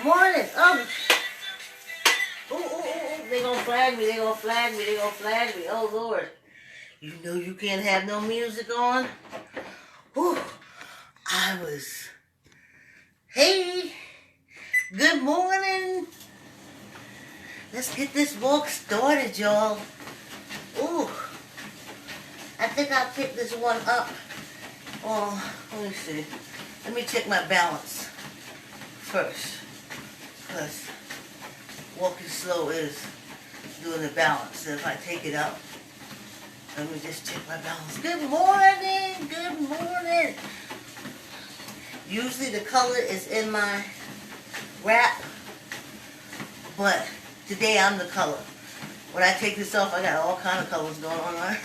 Morning. Ooh, ooh, ooh, ooh. They gonna flag me. They gonna flag me. They gonna flag me. Oh Lord. You know you can't have no music on. Whew. I was. Hey. Good morning. Let's get this walk started, y'all. Ooh. I think I'll pick this one up. Oh, let me see. Let me check my balance first. Because walking slow is doing the balance. And if I take it up, let me just check my balance. Good morning. Good morning. Usually the color is in my wrap, but today I'm the color. When I take this off, I got all kind of colors going on.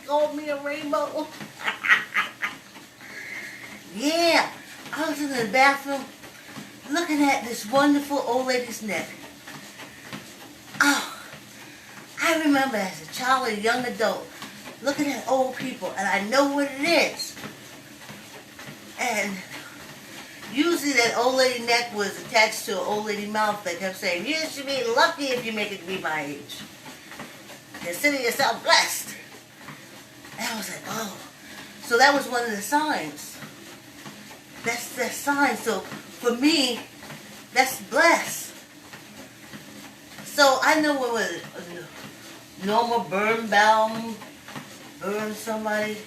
Call me a rainbow. Yeah, I was in the bathroom looking at this wonderful old lady's neck. Oh, I remember as a child and young adult looking at old people, and I know what it is. And usually that old lady neck was attached to an old lady mouth that kept saying, "You should be lucky if you make it to be my age. Consider yourself blessed." And I was like, oh. So that was one of the signs. That's the sign. So for me, that's blessed. So I know what was Norma Birnbaum, somebody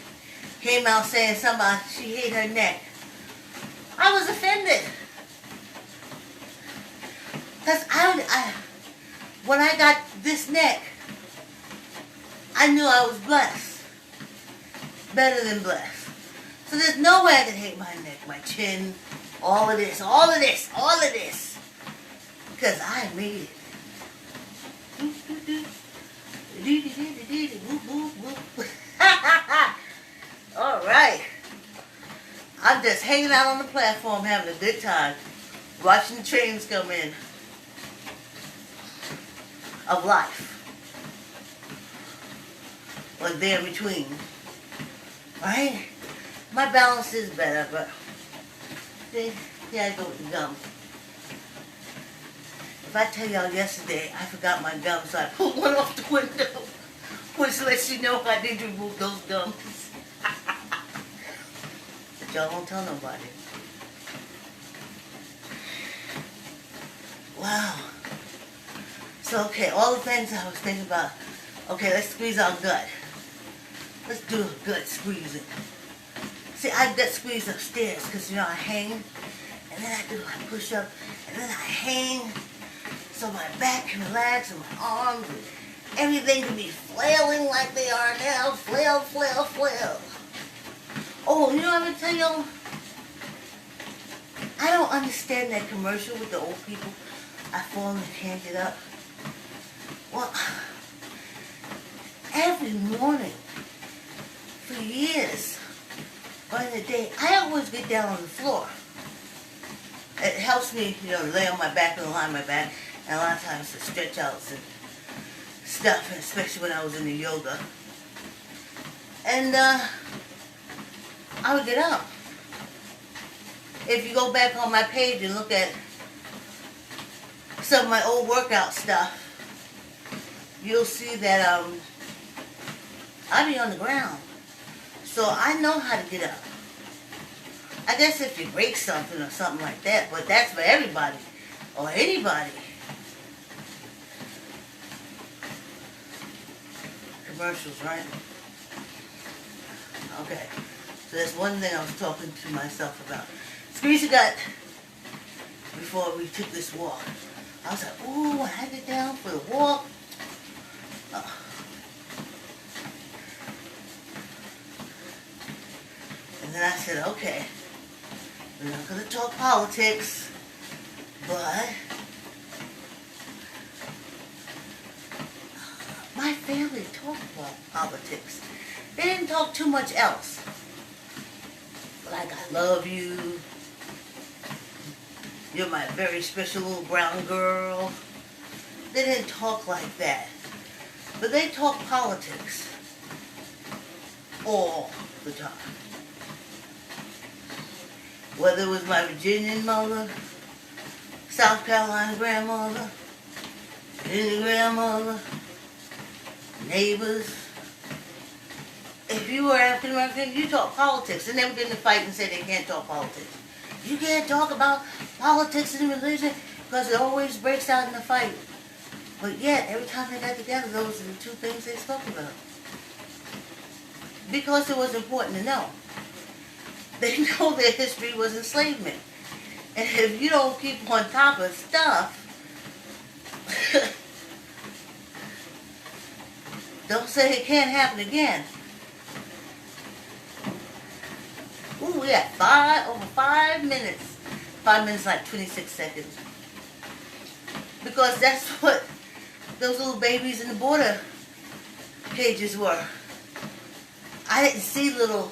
came out saying somebody she hate her neck. I was offended. Because when I got this neck, I knew I was blessed. Better than blessed. So there's no way I can hate my neck, my chin, all of this. Because I made it. All right. I'm just hanging out on the platform having a good time. Watching the trains come in. Of life. Or there in between. Right? My balance is better, but see, here I go with the gum. If I tell y'all yesterday I forgot my gum, so I pulled one off the window, which lets you know I did remove those gums. But y'all don't tell nobody. Wow. So, okay, all the things I was thinking about. Okay, let's squeeze our gut. Let's do a gut squeezing. See, I gut squeeze upstairs because, I hang, and then I do my push up, and then I hang, so my back can relax, and my arms, and everything can be flailing like they are now. Flail, flail, flail. Oh, you know what I'm going to tell y'all? I don't understand that commercial with the old people. I fall and can't get up. Well, every morning, for years, during the day, I always get down on the floor. It helps me, lay on my back and lie my back, and a lot of times to stretch outs and stuff, and especially when I was in the yoga. And I would get up. If you go back on my page and look at some of my old workout stuff, you'll see that I be on the ground. So I know how to get up. I guess if you break something or something like that, but that's for everybody or anybody. Commercials, right? Okay. So that's one thing I was talking to myself about. Squeeze your gut before we took this walk. I was like, ooh, when I get down for the walk. And then I said, okay, we're not going to talk politics, but my family talked about politics. They didn't talk too much else. Like, I love you. You're my very special little brown girl. They didn't talk like that. But they talked politics all the time. Whether it was my Virginian mother South Carolina grandmother, any grandmother, neighbors. If you were African American, you talk politics. They never get in a fight and say they can't talk politics. You can't talk about politics and religion because it always breaks out in a fight. But yet, every time they got together, those are the two things they spoke about. Because it was important to know. They know their history was enslavement. And if you don't keep on top of stuff, don't say it can't happen again. Ooh, we got over 5 minutes. 5 minutes like 26 seconds. Because that's what those little babies in the border cages were. I didn't see little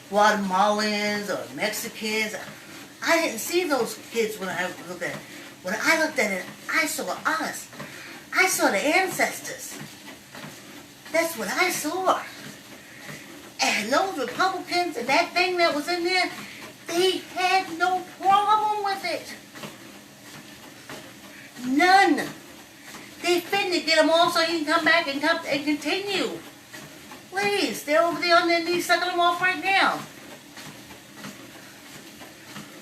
Guatemalans or Mexicans. I didn't see those kids when I looked at it. When I looked at it, I saw us. I saw the ancestors. That's what I saw. And those Republicans and that thing that was in there, they had no problem with it. None. They finna get them all so you can come back and continue. Please, they're over there on their knees sucking them off right now.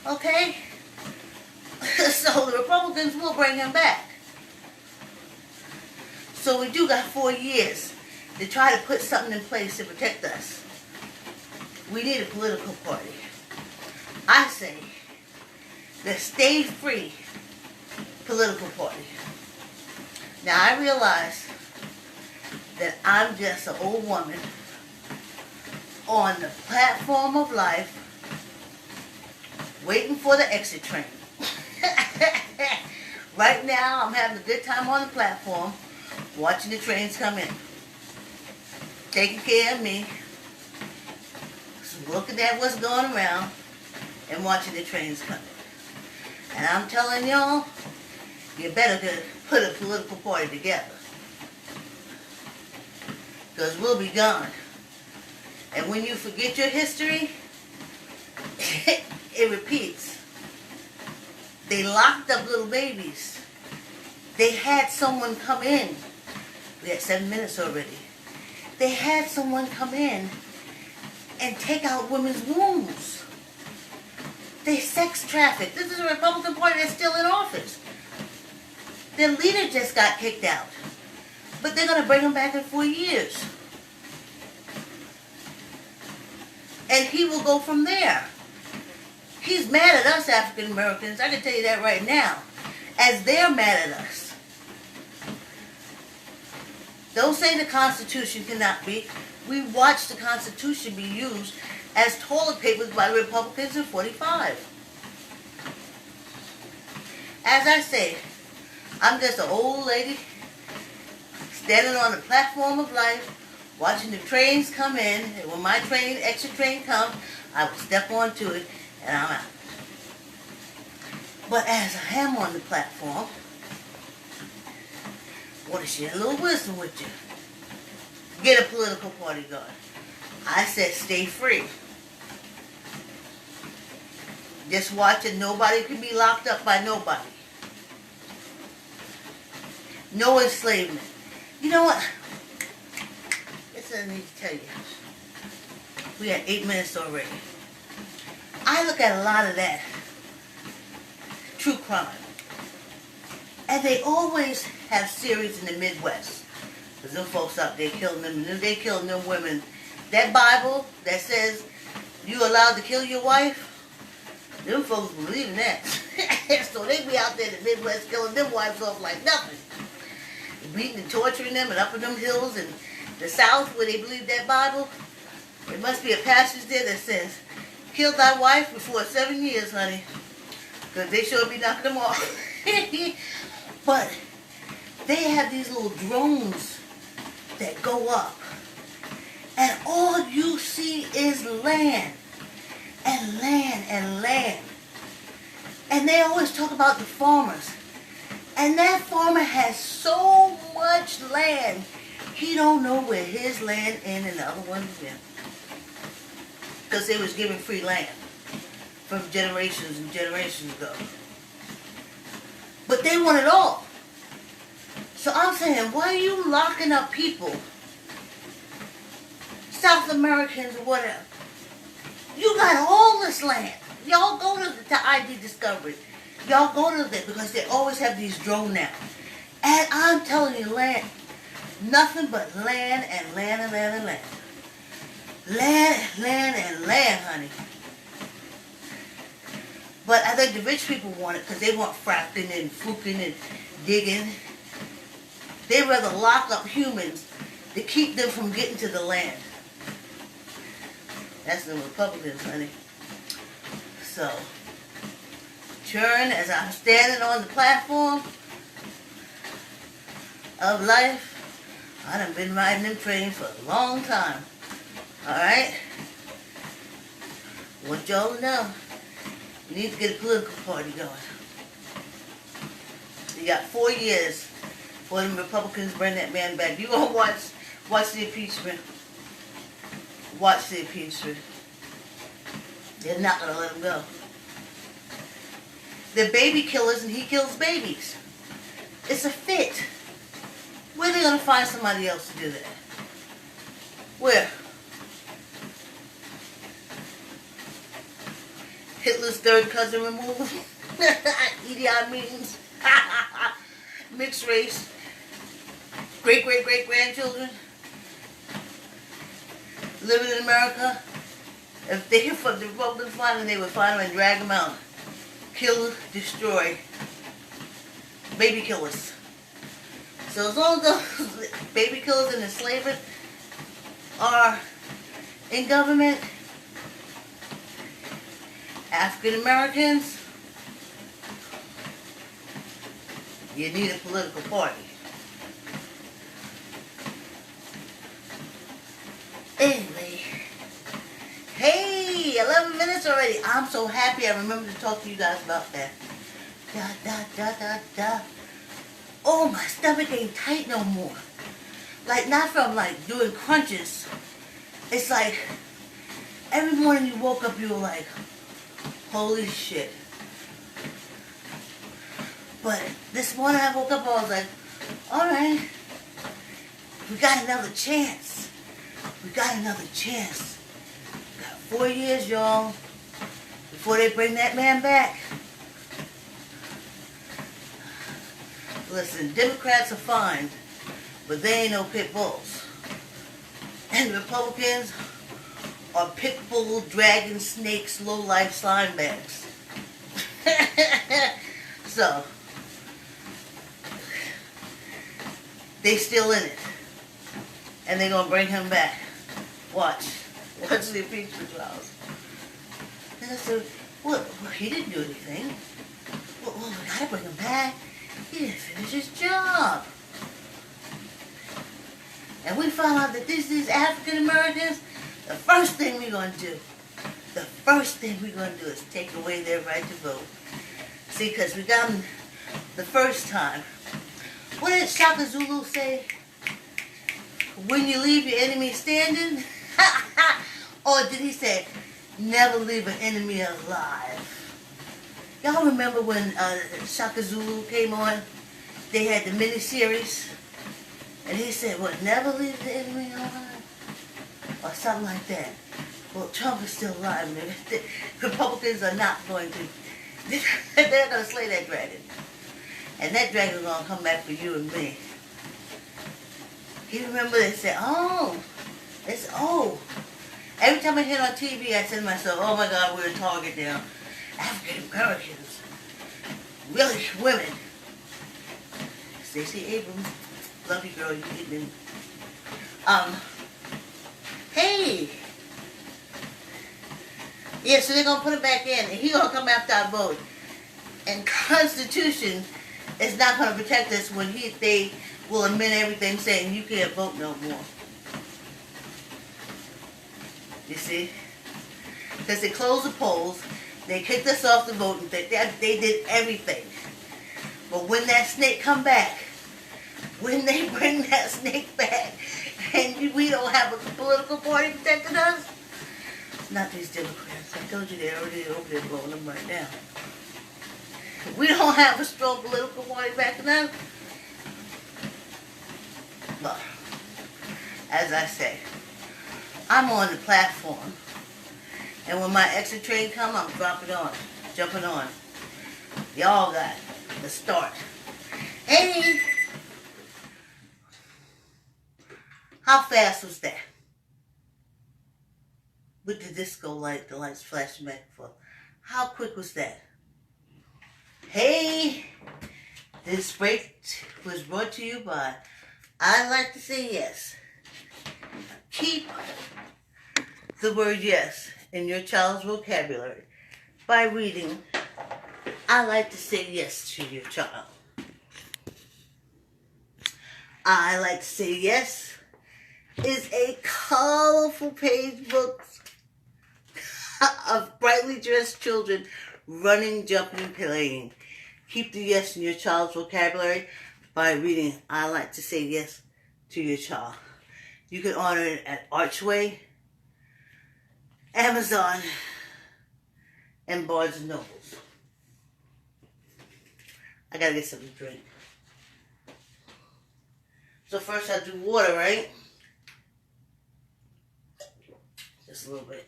Okay? So the Republicans will bring him back. So we do got 4 years to try to put something in place to protect us. We need a political party. I say the Stay Free political party. Now I realize that I'm just an old woman on the platform of life waiting for the exit train. Right now I'm having a good time on the platform watching the trains come in. Taking care of me. Looking at what's going around and watching the trains come in. And I'm telling y'all, you better put a political party together. Because we'll be gone. And when you forget your history, it repeats. They locked up little babies. They had someone come in. We had 7 minutes already. They had someone come in and take out women's wombs. They sex traffic. This is a Republican Party that's still in office. Their leader just got kicked out. But they're going to bring him back in 4 years. And he will go from there. He's mad at us African Americans, I can tell you that right now, as they're mad at us. Don't say the Constitution cannot be. We watched the Constitution be used as toilet papers by the Republicans in 45. As I say, I'm just an old lady standing on the platform of life, watching the trains come in, and when my exit train comes, I will step onto it, and I'm out. But as I am on the platform, I want to share a little wisdom with you. Get a political party going. I said stay free. Just watch it. Nobody can be locked up by nobody. No enslavement. You know what? This I need to tell you. We had 8 minutes already. I look at a lot of that true crime. And they always have series in the Midwest. Because them folks out there killing them, they killing them women. That Bible that says you allowed to kill your wife, them folks believe in that. So they be out there in the Midwest killing them wives off like nothing. Beating and torturing them and up in them hills in the South where they believe that Bible. There must be a passage there that says, kill thy wife before 7 years, honey. Because they sure be knocking them off. But they have these little drones that go up. And all you see is land. And land and land. And they always talk about the farmers. And that farmer has so much land, he don't know where his land ends and the other one's in. Because they was given free land from generations and generations ago. But they want it all. So I'm saying, why are you locking up people, South Americans or whatever? You got all this land. Y'all go to ID Discovery. Y'all go to there because they always have these drones now. And I'm telling you, land, nothing but land and land and land and land. Land, land, and land, honey. But I think the rich people want it because they want fracking and fluking and digging. They'd rather lock up humans to keep them from getting to the land. That's the Republicans, honey. So, turn as I'm standing on the platform of life. I done been riding them trains for a long time. Alright? Want y'all to know, you need to get a political party going. You got 4 years for them Republicans bring that man back. You gonna watch the impeachment. Watch the impeachment. They're not gonna let him go. They're baby killers and he kills babies. It's a fit. Where are they gonna find somebody else to do that? Where? Hitler's third cousin removed. Idi Amin's mixed race. Great-great-great-grandchildren living in America. If they the Republicans find them, they would find them and drag them out. Kill, destroy. Baby killers. So as long as those baby killers and enslavers are in government, African Americans, you need a political party. Anyway, hey, 11 minutes already. I'm so happy I remembered to talk to you guys about that. Oh, my stomach ain't tight no more. Like, not from like doing crunches. It's like every morning you woke up, you were like, holy shit. But this morning I woke up, I was like, alright, we got another chance. We got another chance. We got 4 years, y'all, before they bring that man back. Listen, Democrats are fine, but they ain't no pit bulls. And Republicans are pit bull, dragon, snakes, low-life slime bags. So, they still in it. And they're going to bring him back. Watch the impeachment trials. And I said, well, he didn't do anything. Well, we got to bring him back. He didn't finish his job. And we found out that these African Americans, the first thing we're going to do is take away their right to vote. See, because we got them the first time. What did Shaka Zulu say? When you leave your enemy standing? Or did he say, never leave an enemy alive? Y'all remember when Shaka Zulu came on? They had the mini-series. And he said, well, never leave the enemy alive? Or something like that. Well, Trump is still alive. The Republicans are not going to. They're going to slay that dragon. And that dragon is going to come back for you and me. You remember they said, Every time I hear it on TV, I say to myself, oh my God, we're a target now. African Americans. Really, women. Stacey Abrams. Love you, girl. You getting in. Hey. Yeah, so they're going to put it back in. And he's going to come after our vote. And Constitution is not going to protect us when they will amend everything saying you can't vote no more. You see? Because they closed the polls. They kicked us off the vote. They did everything. But when that snake come back, when they bring that snake back, and we don't have a political party protecting us, not these Democrats. I told you they're already over there blowing them right now. We don't have a strong political party back then. But, as I say, I'm on the platform. And when my exit train comes, I'm jumping on. Y'all got the start. Hey! How fast was that? With the disco light, the lights flashing back and forth. How quick was that? Hey! This break was brought to you by I Like to Say Yes. Keep the word yes in your child's vocabulary by reading I Like to Say Yes to your child. I Like to Say Yes is a colorful page book of brightly dressed children running, jumping, and playing. Keep the yes in your child's vocabulary by reading I Like to Say Yes to your child. You can order it at Archway, Amazon, and Barnes & Nobles. I gotta get something to drink. So first I do water, right? Just a little bit.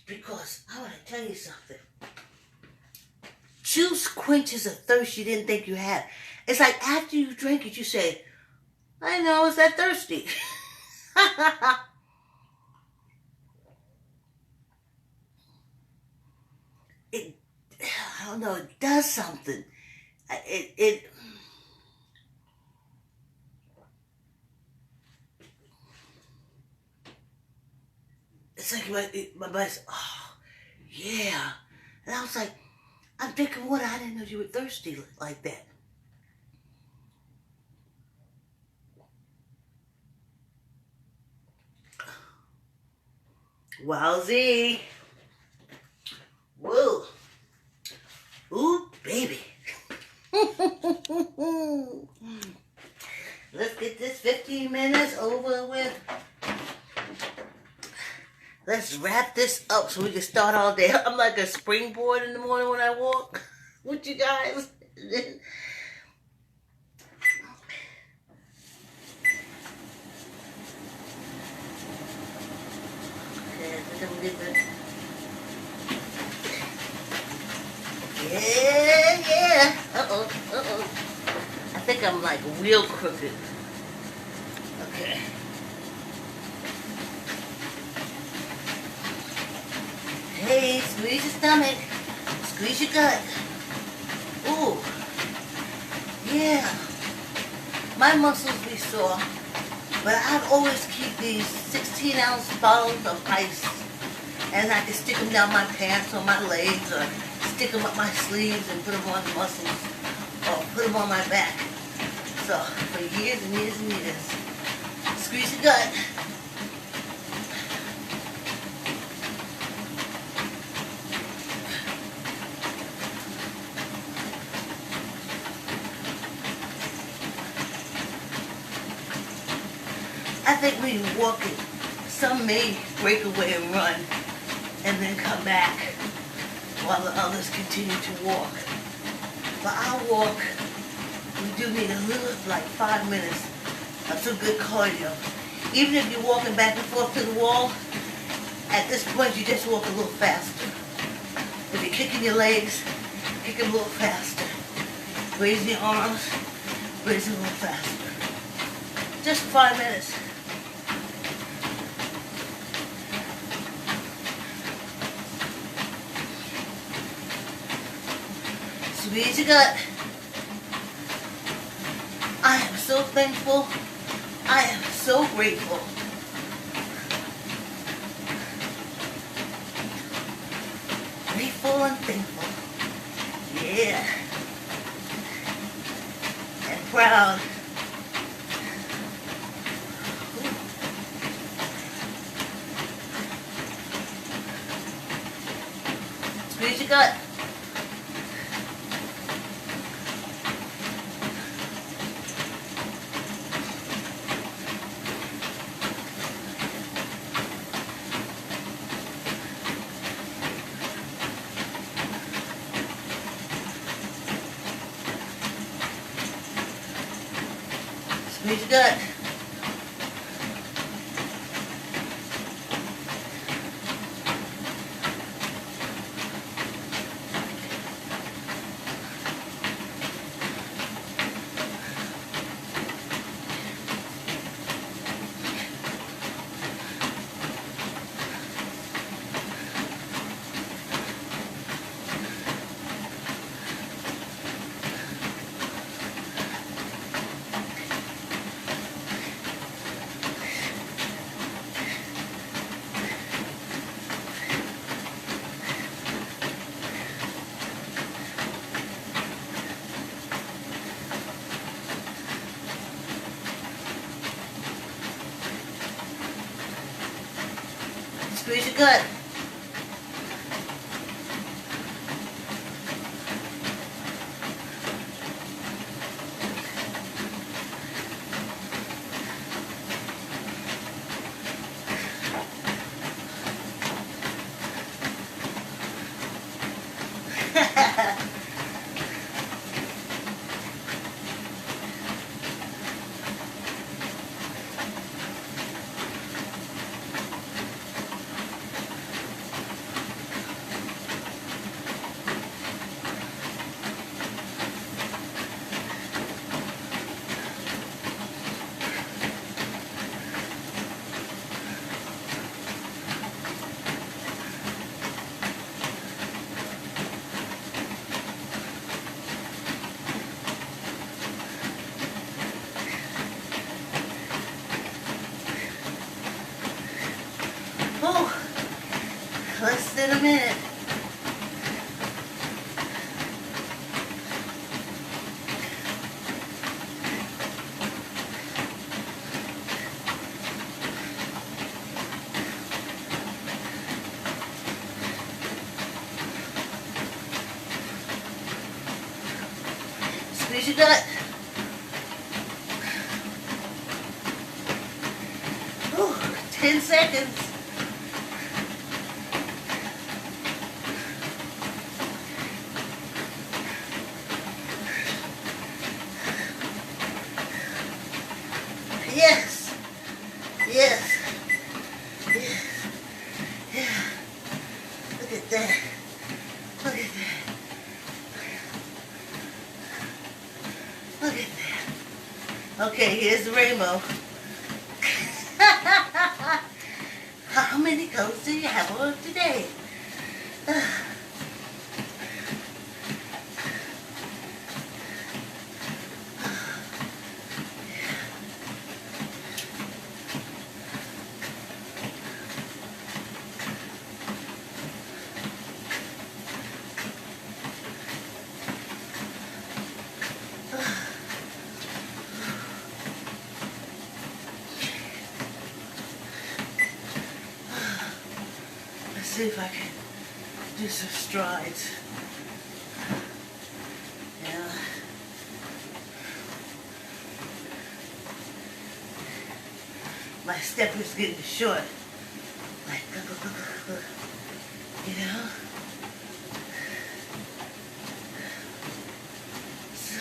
Because I want to tell you something. Juice quenches a thirst you didn't think you had. It's like after you drink it, you say, I know, it's that thirsty. I don't know, it does something. It's like my body's, oh, yeah. And I was like, I'm drinking water. I didn't know you were thirsty like that. Wowzee. Whoa. Ooh, baby. Let's get this 15 minutes over with. Let's wrap this up so we can start all day. I'm like a springboard in the morning when I walk with you guys. Okay, I think I'm getting Yeah. Uh-oh. I think I'm like real crooked. Okay. Hey, squeeze your stomach. Squeeze your gut. Ooh. Yeah. My muscles be sore, but I'd always keep these 16-ounce bottles of ice, and I can stick them down my pants or my legs, or stick them up my sleeves and put them on the muscles, or put them on my back. So, for years and years and years. Squeeze your gut. I think when you're walking, some may break away and run and then come back while the others continue to walk. For our walk, we do need a little, like 5 minutes of some good cardio. Even if you're walking back and forth to the wall, at this point you just walk a little faster. If you're kicking your legs, kick them a little faster. Raise your arms, raise them a little faster. Just 5 minutes. Squeeze your gut. I am so thankful. I am so grateful. Grateful and thankful. Yeah. And proud. Squeeze your gut. Squeeze your gut. Squeeze your gut. Oh, less than a minute. Squeeze your gut. Ooh, 10 seconds. Yes. Yes. Yes. Yeah. Look at that. Look at that. Look at that. Okay, here's the rainbow. How many colors do you have on today? Let's see if I can do some strides. Yeah. My step is getting short. Like, you know? So,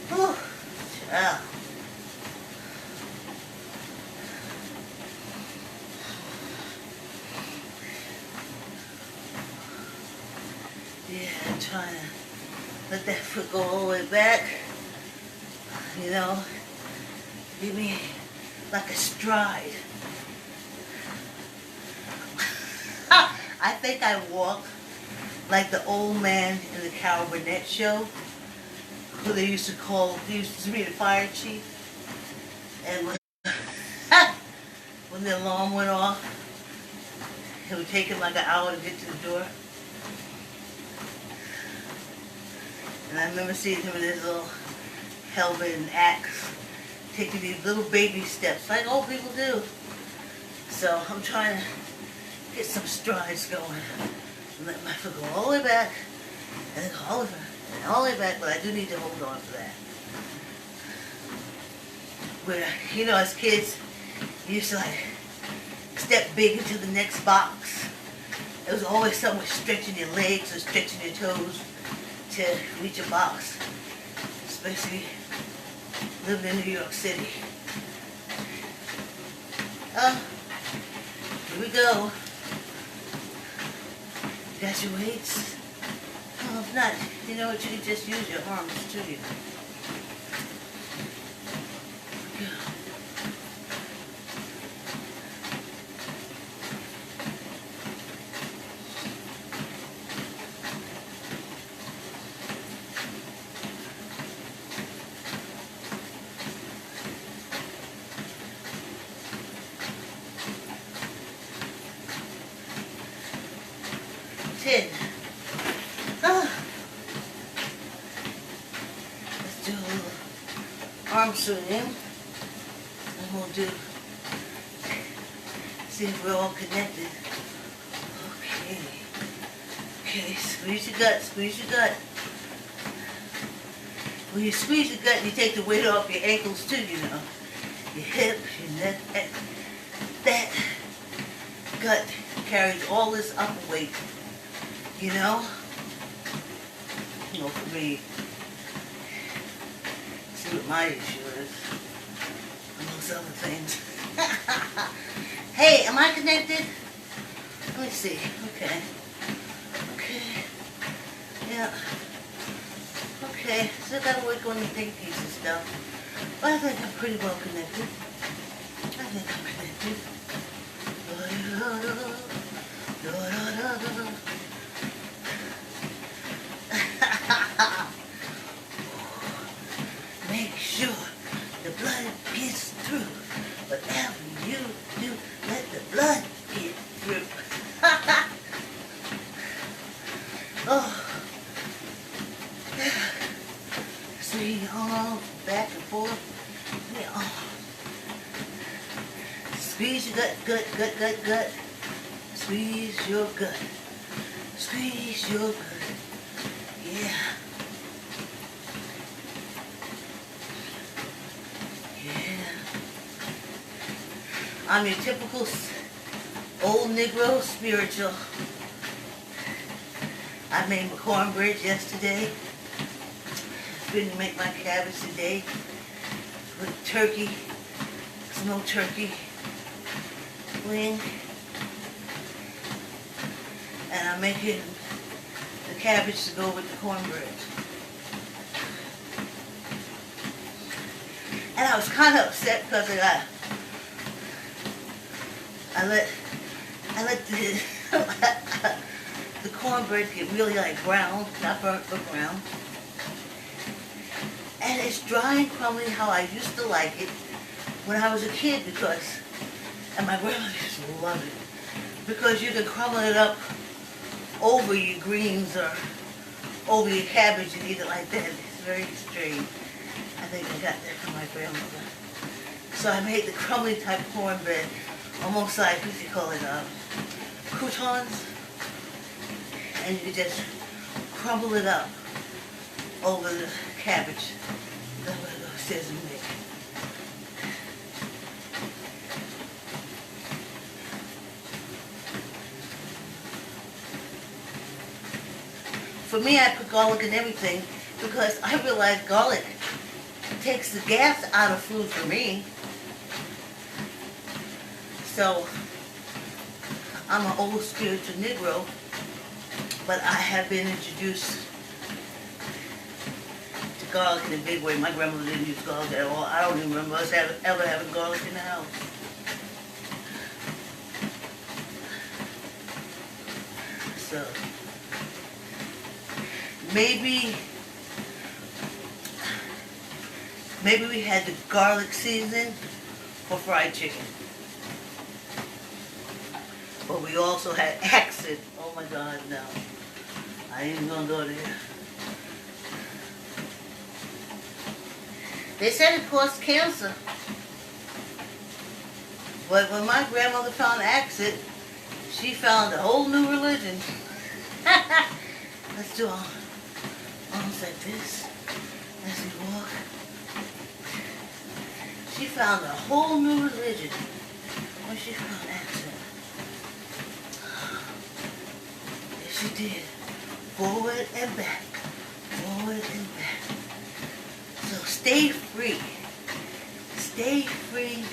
whew, yeah. Yeah, I'm trying to let that foot go all the way back. You know, give me like a stride. I think I walk like the old man in the Carol Burnett show, who they used to call, he used to be the fire chief. And when the alarm went off, it would take him like an hour to get to the door. And I remember seeing him with his little helmet and axe, taking these little baby steps, like old people do. So I'm trying to get some strides going. And let my foot go all the way back, and then go all the way back, and all the way back, but I do need to hold on to that. Where, you know, as kids, you used to like step big into the next box. It was always somewhere stretching your legs or stretching your toes to reach a box. Especially living in New York City. Here we go. You got your weights? Oh, if not, you know what, you can just use your arms too. Go. 10. Let's do a little arm swinging. And we'll do, see if we're all connected. Okay. Okay, squeeze your gut, squeeze your gut. When you squeeze your gut, you take the weight off your ankles too, you know. Your hip, your neck. That gut carries all this upper weight, you know? You know, for me, see what my issue is. Amongst other things. Hey, am I connected? Let me see. Okay. Okay. Yeah. Okay. Still gotta work on the big piece of stuff. But I think I'm pretty well connected. I think I'm connected. Make sure the blood gets through. Whatever you do, let the blood get through. Oh. Swing your arms back and forth. Yeah. Squeeze your gut, gut, gut, gut, gut. Squeeze your gut. Squeeze your gut. Yeah. Yeah. I'm your typical old Negro spiritual. I made my cornbread yesterday. Didn't make my cabbage today with turkey, smoked turkey wing, and I'm making the cabbage to go with the cornbread. And I was kind of upset because I let the cornbread get really like brown, not burnt but brown. And it's dry and crumbly how I used to like it when I was a kid and my grandmother used to love it, because you can crumble it up over your greens or over your cabbage and eat it like that. It's very strange. I think I got that from my grandmother. So I made the crumbly type cornbread, almost like, what do you call it, croutons. And you just crumble it up over the cabbage. That's what it says in there. For me, I put garlic in everything because I realize garlic takes the gas out of food for me. So, I'm an old spiritual Negro, but I have been introduced to garlic in a big way. My grandmother didn't use garlic at all. I don't even remember us ever having garlic in the house. So, maybe we had the garlic season for fried chicken. But we also had accent. Oh my God, no. I ain't even gonna go there. They said it caused cancer. But when my grandmother found accent, she found a whole new religion. Let's do arms like this as we walk. She found a whole new religion when she found accent. Yes, she did. Forward and back. Forward and back. So stay free. Stay free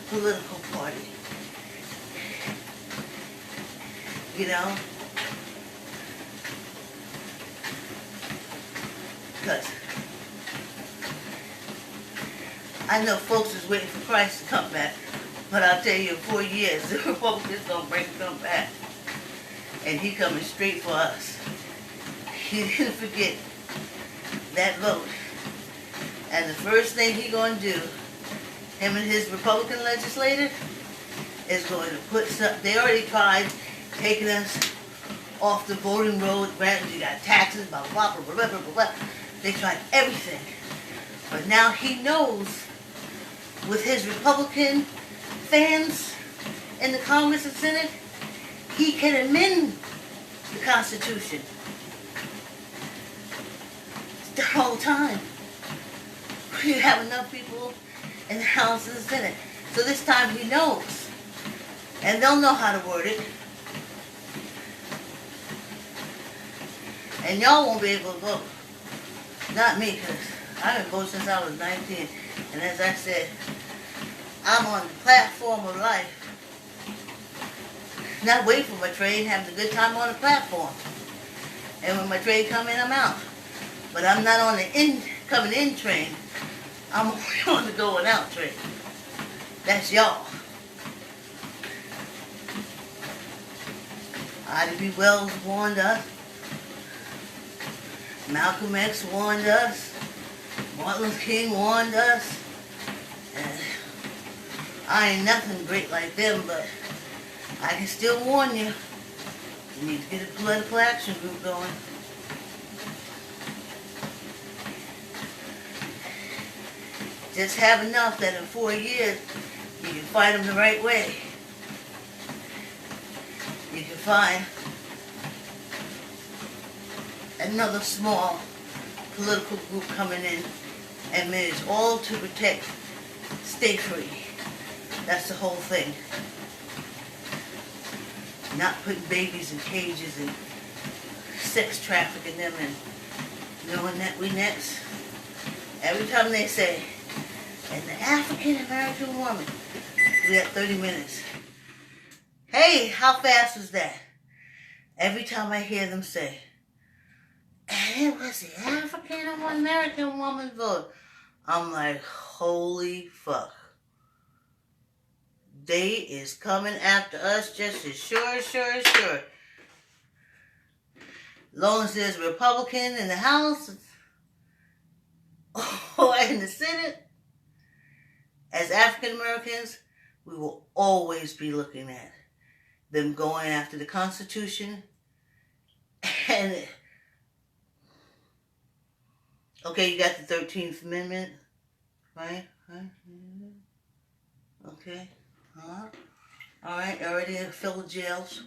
political party. You know? Because I know folks is waiting for Christ to come back, but I'll tell you, in 4 years, the Republicans gonna come back. And he coming straight for us. He didn't forget that vote. And the first thing he gonna do, him and his Republican legislator, is going to put some, they already tried taking us off the voting road, granted you got taxes, blah, blah, blah, blah, blah, blah, blah. They tried everything. But now he knows, with his Republican fans in the Congress and Senate, he can amend the Constitution. It's done all the time. You have enough people in the House and the Senate. So this time he knows. And they'll know how to word it. And y'all won't be able to vote. Not me, because I've been voting since I was 19. And as I said, I'm on the platform of life. Not waiting for my train, having a good time on the platform. And when my train come in, I'm out. But I'm not on the coming in train. I'm only on the going out train. That's y'all. Ida B. Wells warned us. Malcolm X warned us. Martin Luther King warned us. And I ain't nothing great like them, but I can still warn you. You need to get a political action group going. Just have enough that in 4 years, you can fight them the right way. You can find another small political group coming in and manage all to protect, stay free. That's the whole thing. Not putting babies in cages and sex trafficking them and knowing that we next. Every time they say, and the African American woman, we got 30 minutes. Hey, how fast was that? Every time I hear them say, and it was the African American woman vote, I'm like, holy fuck. They is coming after us just as sure. Long as there's a Republican in the House or in the Senate, as African Americans, we will always be looking at them going after the Constitution. And, okay, you got the 13th Amendment, right? Okay. All right, already filled jails.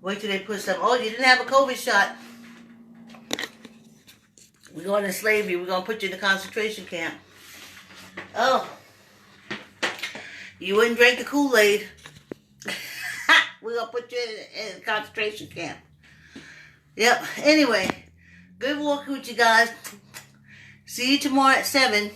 Wait till they put some, oh, you didn't have a COVID shot. We're going to slavery. We're going to put you in a concentration camp. Oh. You wouldn't drink the Kool-Aid. We're going to put you in a concentration camp. Yep. Anyway, good walking with you guys. See you tomorrow at 7.